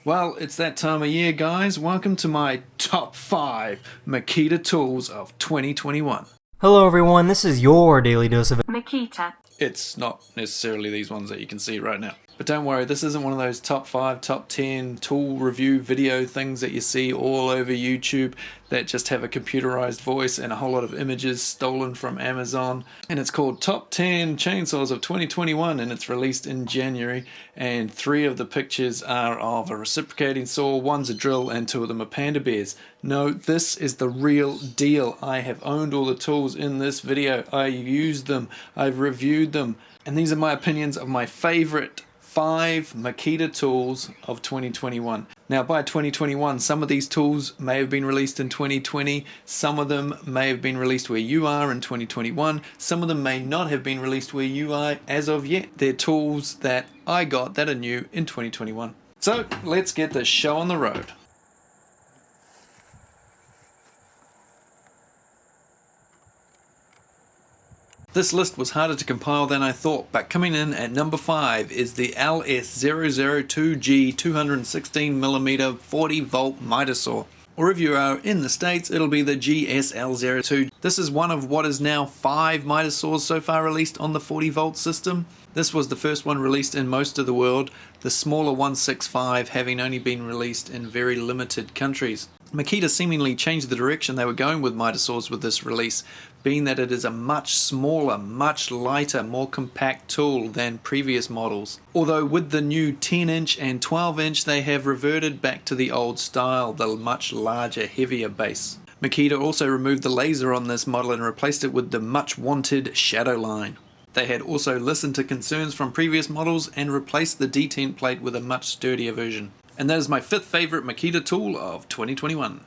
Well, it's that time of year, guys. Welcome to my top 5 Makita Tools of 2021. Hello everyone, this is your daily dose of Makita. It's not necessarily these ones that you can see right now. But don't worry, this isn't one of those top 5, top 10 tool review video things that you see all over YouTube that just have a computerized voice and a whole lot of images stolen from Amazon. And it's called Top 10 Chainsaws of 2021 and it's released in January. And 3 of the pictures are of a reciprocating saw, one's a drill, and 2 of them are panda bears. No, this is the real deal. I have owned all the tools in this video. I used them, I've reviewed them, and these are my opinions of my favorite 5 Makita tools of 2021. Now by 2021, some of these tools may have been released in 2020, some of them may have been released where you are in 2021, some of them may not have been released where you are as of yet. They're tools that I got that are new in 2021. So let's get this show on the road. This list was harder to compile than I thought, but coming in at number 5 is the LS002G 216mm 40V miter saw. Or if you are in the States, it'll be the GSL02. This is one of what is now 5 miter saws so far released on the 40V system. This was the first one released in most of the world, the smaller 165 having only been released in very limited countries. Makita seemingly changed the direction they were going with miter saws with this release, being that it is a much smaller, much lighter, more compact tool than previous models. Although with the new 10-inch and 12-inch they have reverted back to the old style, the much larger, heavier base. Makita also removed the laser on this model and replaced it with the much wanted shadow line. They had also listened to concerns from previous models and replaced the detent plate with a much sturdier version. And that is my 5th favorite Makita tool of 2021.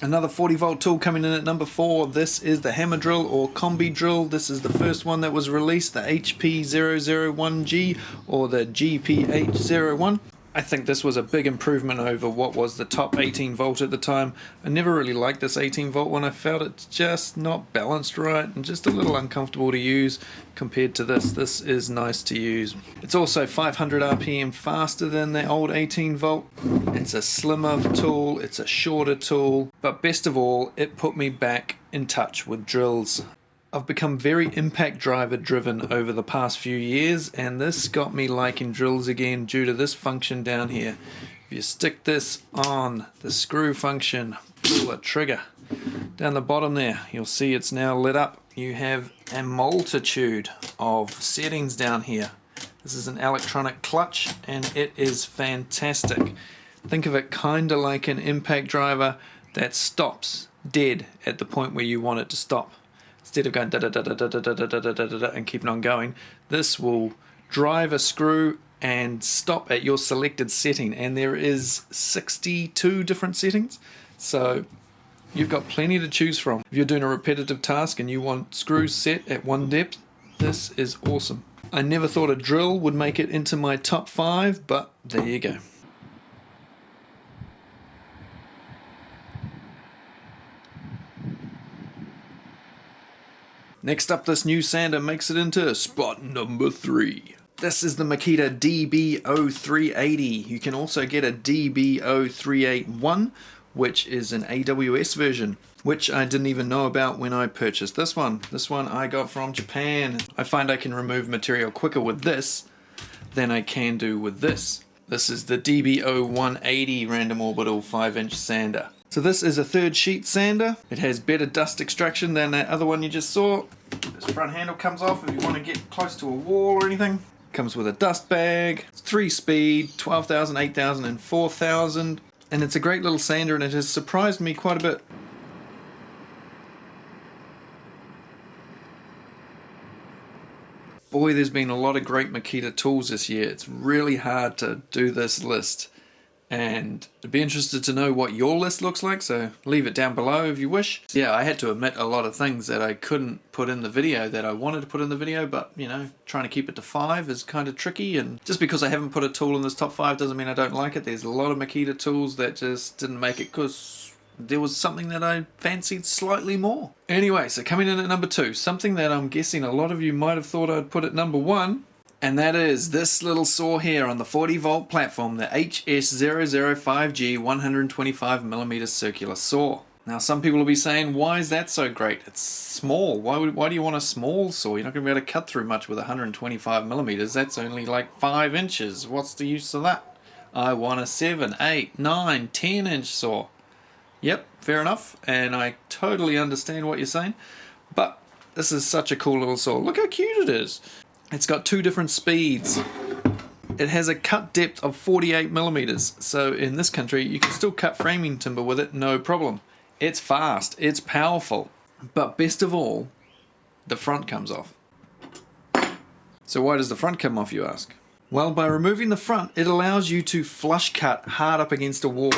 Another 40V tool coming in at number 4. This is the hammer drill or combi drill. This is the first one that was released, the HP001G or the GPH01. I think this was a big improvement over what was the top 18V at the time. I never really liked this 18V one. I felt it's just not balanced right and just a little uncomfortable to use compared to this. This is nice to use. It's also 500 RPM faster than the old 18V. It's a slimmer tool, it's a shorter tool, but best of all, it put me back in touch with drills. I've become very impact driver driven over the past few years, and this got me liking drills again due to this function down here. If you stick this on the screw function, pull the trigger down the bottom there, you'll see it's now lit up. You have a multitude of settings down here. This is an electronic clutch and it is fantastic. Think of it kind of like an impact driver that stops dead at the point where you want it to stop. Instead of going da da da da da da da da da da da and keeping on going, this will drive a screw and stop at your selected setting, and there is 62 different settings, so you've got plenty to choose from. If you're doing a repetitive task and you want screws set at one depth, this is awesome. I never thought a drill would make it into my top 5, but there you go. Next up, this new sander makes it into spot number 3. This is the Makita DB0380. You can also get a DB0381, which is an AWS version, which I didn't even know about when I purchased this one. This one I got from Japan. I find I can remove material quicker with this than I can do with this. This is the DB0180 random orbital 5-inch sander. So this is a 3rd sheet sander. It has better dust extraction than that other one you just saw. This front handle comes off if you want to get close to a wall or anything. Comes with a dust bag. It's 3-speed, 12,000, 8,000 and 4,000. And it's a great little sander and it has surprised me quite a bit. Boy, there's been a lot of great Makita tools this year. It's really hard to do this list. And I'd be interested to know what your list looks like, so leave it down below if you wish. Yeah, I had to omit a lot of things that I couldn't put in the video that I wanted to put in the video, but you know, trying to keep it to 5 is kind of tricky, and just because I haven't put a tool in this top 5 doesn't mean I don't like it. There's a lot of Makita tools that just didn't make it because there was something that I fancied slightly more. Anyway, so coming in at number 2, something that I'm guessing a lot of you might have thought I'd put at number 1, and that is this little saw here on the 40 volt platform, the HS005G 125mm circular saw. Now some people will be saying, why is that so great? It's small. Why do you want a small saw? You're not going to be able to cut through much with 125mm. That's only like 5 inches. What's the use of that? I want a 7, 8, 9, 10 inch saw. Yep, fair enough, and I totally understand what you're saying, but this is such a cool little saw. Look how cute it is. It's got 2 different speeds. It has a cut depth of 48mm, so in this country you can still cut framing timber with it, no problem. It's fast, it's powerful, but best of all, the front comes off. So why does the front come off, you ask? Well, by removing the front, it allows you to flush cut hard up against a wall.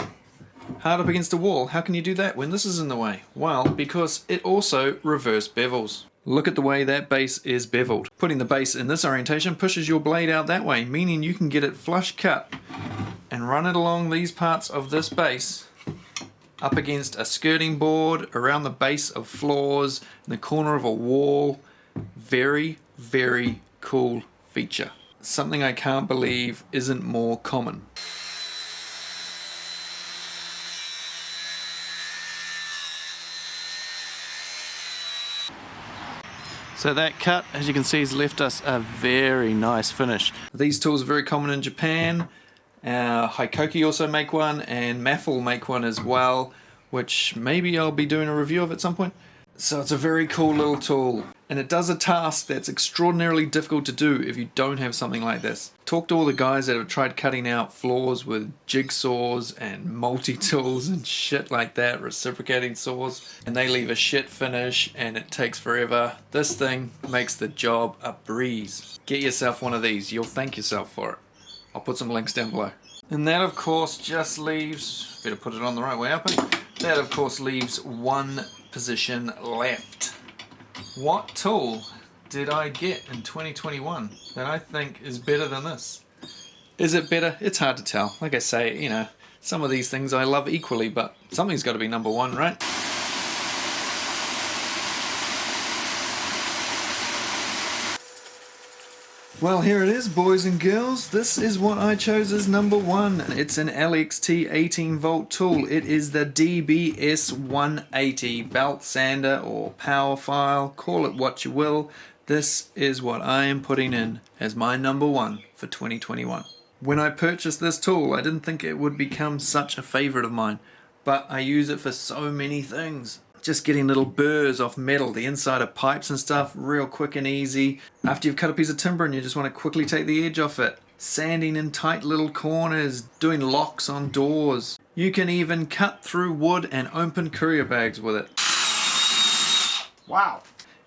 Hard up against a wall, how can you do that when this is in the way? Well, because it also reverse bevels. Look at the way that base is beveled. Putting the base in this orientation pushes your blade out that way, meaning you can get it flush cut and run it along these parts of this base up against a skirting board, around the base of floors, in the corner of a wall. Very, very cool feature. Something I can't believe isn't more common. So that cut, as you can see, has left us a very nice finish. These tools are very common in Japan. Hikoki also make one, and Maffel make one as well, which maybe I'll be doing a review of at some point. So it's a very cool little tool, and it does a task that's extraordinarily difficult to do if you don't have something like this. Talk to all the guys that have tried cutting out floors with jigsaws and multi-tools and shit like that, reciprocating saws, and they leave a shit finish and it takes forever. This thing makes the job a breeze. Get yourself one of these, you'll thank yourself for it. I'll put some links down below. And that of course just leaves, better put it on the right way up, that of course leaves one position left. What tool did I get in 2021 that I think is better than this? Is it better? It's hard to tell. Like I say, you know, some of these things I love equally, but something's got to be number 1, right? Well, here it is, boys and girls. This is what I chose as number 1. It's an LXT 18 volt tool. It is the DBS 180 belt sander or power file. Call it what you will. This is what I am putting in as my number 1 for 2021. When I purchased this tool, I didn't think it would become such a favorite of mine, but I use it for so many things. Just getting little burrs off metal, the inside of pipes and stuff, real quick and easy. After you've cut a piece of timber and you just want to quickly take the edge off it. Sanding in tight little corners, doing locks on doors. You can even cut through wood and open courier bags with it. Wow!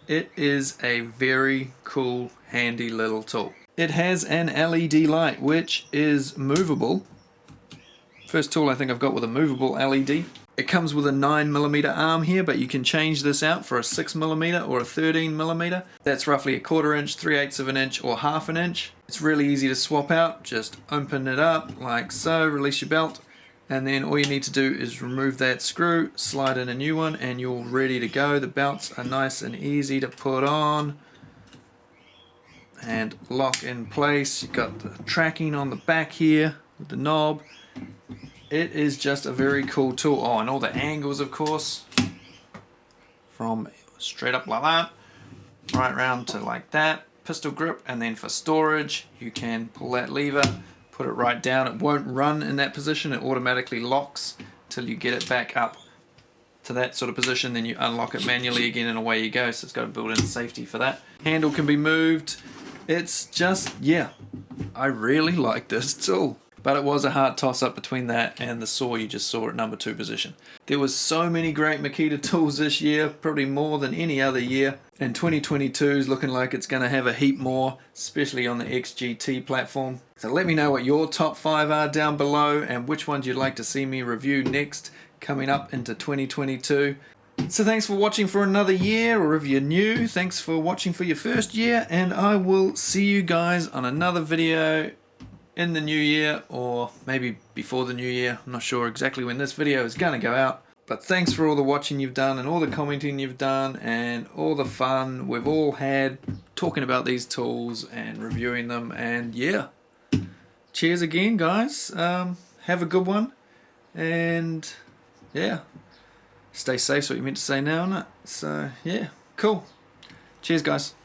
It is a very cool, handy little tool. It has an LED light, which is movable. First tool I think I've got with a movable LED. It comes with a 9mm arm here, but you can change this out for a 6mm or a 13mm. That's roughly a 1/4 inch, 3/8 of an inch, or 1/2 an inch. It's really easy to swap out. Just open it up like so, release your belt, and then all you need to do is remove that screw, slide in a new one, and you're ready to go. The belts are nice and easy to put on and lock in place. You've got the tracking on the back here with the knob. It is just a very cool tool. Oh, and all the angles, of course, from straight up like that, right round to like that, pistol grip, and then for storage, you can pull that lever, put it right down. It won't run in that position. It automatically locks till you get it back up to that sort of position. Then you unlock it manually again, and away you go. So it's got a built-in safety for that. Handle can be moved. It's just, yeah, I really like this tool. But it was a hard toss-up between that and the saw you just saw at number 2 position. There was so many great Makita tools this year, probably more than any other year. And 2022 is looking like it's going to have a heap more, especially on the XGT platform. So let me know what your top 5 are down below and which ones you'd like to see me review next coming up into 2022. So thanks for watching for another year, or if you're new, thanks for watching for your first year, and I will see you guys on another video in the new year, or maybe before the new year. I'm not sure exactly when this video is going to go out, But thanks for all the watching you've done and all the commenting you've done and all the fun we've all had talking about these tools and reviewing them. And yeah, cheers again, guys. Have a good one. And yeah, stay safe is what you meant to say now, isn't it? So yeah, cool. Cheers, guys.